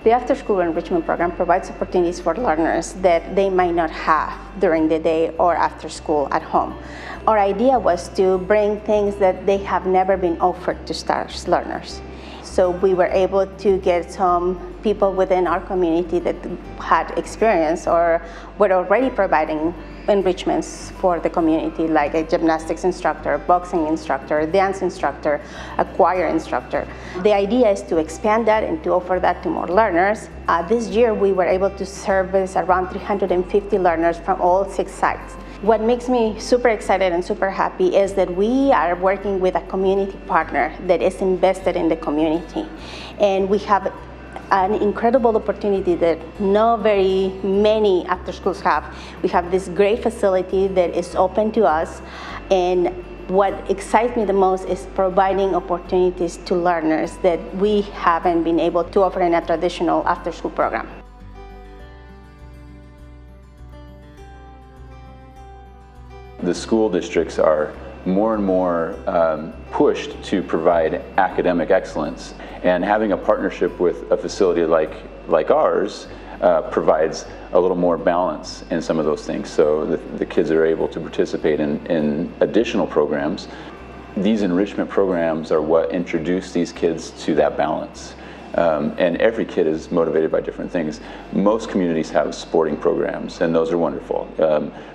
The after-school enrichment program provides opportunities for learners that they might not have during the day or after school at home. Our idea was to bring things that they have never been offered to STARS learners. So we were able to get some people within our community that had experience or were already providing enrichments for the community, like a gymnastics instructor, boxing instructor, dance instructor, a choir instructor. The idea is to expand that and to offer that to more learners. This year we were able to service around 350 learners from all 6 sites. What makes me super excited and super happy is that we are working with a community partner that is invested in the community. And we have an incredible opportunity that not very many after schools have. We have this great facility that is open to us, and what excites me the most is providing opportunities to learners that we haven't been able to offer in a traditional after school program. The school districts are more and more pushed to provide academic excellence, and having a partnership with a facility like ours provides a little more balance in some of those things, so the kids are able to participate in additional programs. These enrichment programs are what introduce these kids to that balance. And every kid is motivated by different things. Most communities have sporting programs, and those are wonderful,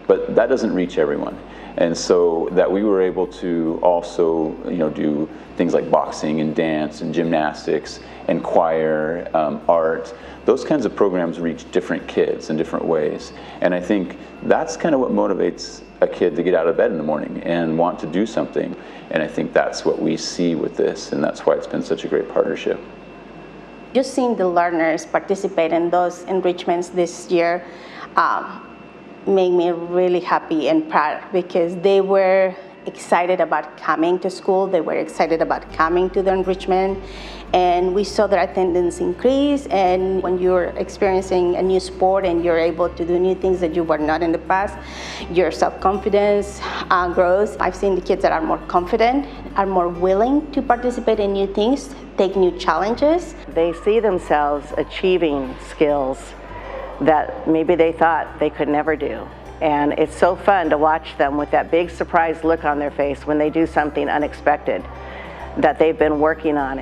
but that doesn't reach everyone. And so that we were able to also, do things like boxing and dance and gymnastics and choir, art. Those kinds of programs reach different kids in different ways. And I think that's kind of what motivates a kid to get out of bed in the morning and want to do something. And I think that's what we see with this, and that's why it's been such a great partnership. Just seeing the learners participate in those enrichments this year made me really happy and proud, because they were excited about coming to school, they were excited about coming to the enrichment, and we saw their attendance increase. And when you're experiencing a new sport and you're able to do new things that you were not in the past, your self-confidence grows. I've seen the kids that are more confident, are more willing to participate in new things, take new challenges. They see themselves achieving skills that maybe they thought they could never do. And it's so fun to watch them with that big surprised look on their face when they do something unexpected that they've been working on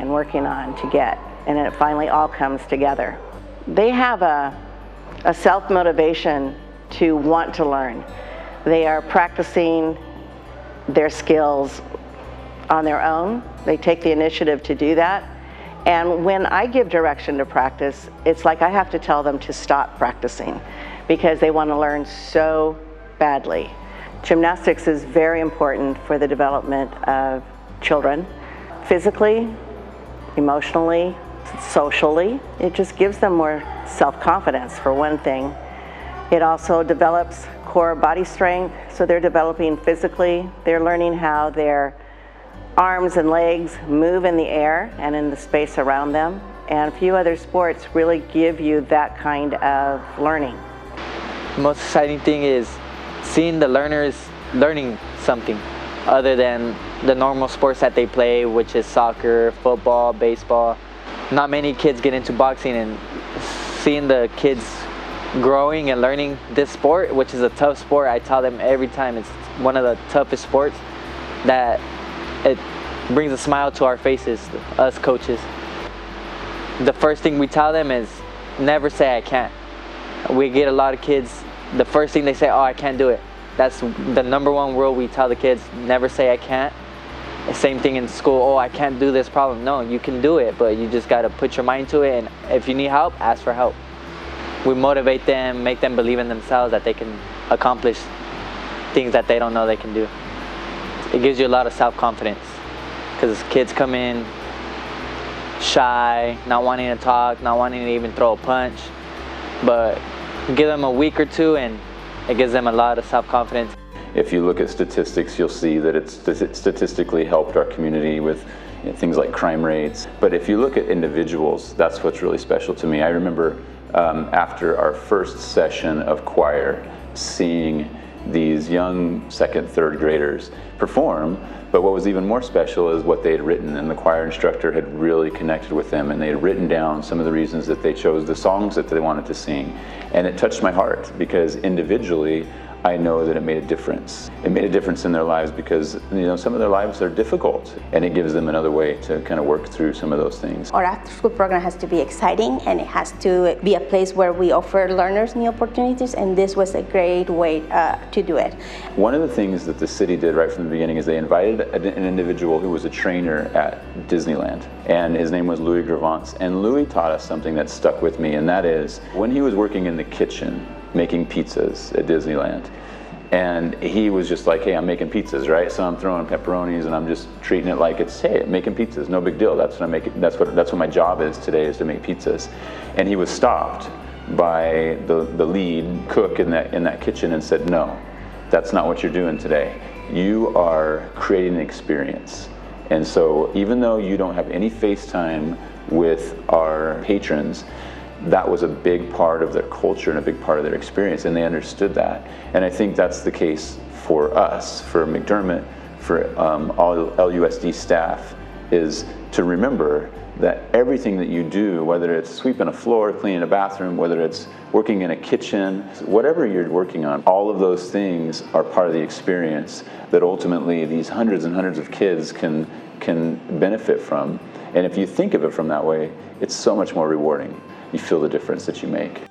to get, and it finally all comes together. They have a self-motivation to want to learn. They are practicing their skills on their own. They take the initiative to do that. And when I give direction to practice, it's like I have to tell them to stop practicing because they want to learn so badly. Gymnastics is very important for the development of children, physically, emotionally, socially. It just gives them more self-confidence, for one thing. It also develops core body strength, so they're developing physically. They're learning how their arms and legs move in the air and in the space around them. And a few other sports really give you that kind of learning. The most exciting thing is seeing the learners learning something other than the normal sports that they play, which is soccer, football, baseball. Not many kids get into boxing, and seeing the kids growing and learning this sport, which is a tough sport. I tell them every time it's one of the toughest sports, that it brings a smile to our faces, us coaches. The first thing we tell them is never say I can't. We get a lot of kids, the first thing they say, oh, I can't do it. That's the number one rule we tell the kids, never say I can't. Same thing in school, oh, I can't do this problem. No, you can do it, but you just gotta put your mind to it, and if you need help, ask for help. We motivate them, make them believe in themselves that they can accomplish things that they don't know they can do. It gives you a lot of self-confidence, because kids come in shy, not wanting to talk, not wanting to even throw a punch, but give them a week or two and it gives them a lot of self-confidence. If you look at statistics, you'll see that it's statistically helped our community with things like crime rates. But if you look at individuals, that's what's really special to me. I remember after our first session of choir, seeing these young second, third graders perform. But what was even more special is what they had written, and the choir instructor had really connected with them, and they had written down some of the reasons that they chose the songs that they wanted to sing. And it touched my heart, because individually I know that it made a difference. It made a difference in their lives because, you know, some of their lives are difficult, and it gives them another way to kind of work through some of those things. Our after-school program has to be exciting, and it has to be a place where we offer learners new opportunities, and this was a great way to do it. One of the things that the city did right from the beginning is they invited an individual who was a trainer at Disneyland, and his name was Louis Gravance. And Louis taught us something that stuck with me, and that is when he was working in the kitchen making pizzas at Disneyland. And he was just like, hey, I'm making pizzas, right? So I'm throwing pepperonis and I'm just treating it like it's, hey, I'm making pizzas, no big deal. That's what I make. That's what my job is today, is to make pizzas. And he was stopped by the lead cook in that kitchen and said, no, that's not what you're doing today. You are creating an experience. And so even though you don't have any face time with our patrons, that was a big part of their culture and a big part of their experience, and they understood that. And I think that's the case for us, for McDermott, for all LUSD staff, is to remember that everything that you do, whether it's sweeping a floor, cleaning a bathroom, whether it's working in a kitchen, whatever you're working on, all of those things are part of the experience that ultimately these hundreds and hundreds of kids can benefit from. And if you think of it from that way, it's so much more rewarding. You feel the difference that you make.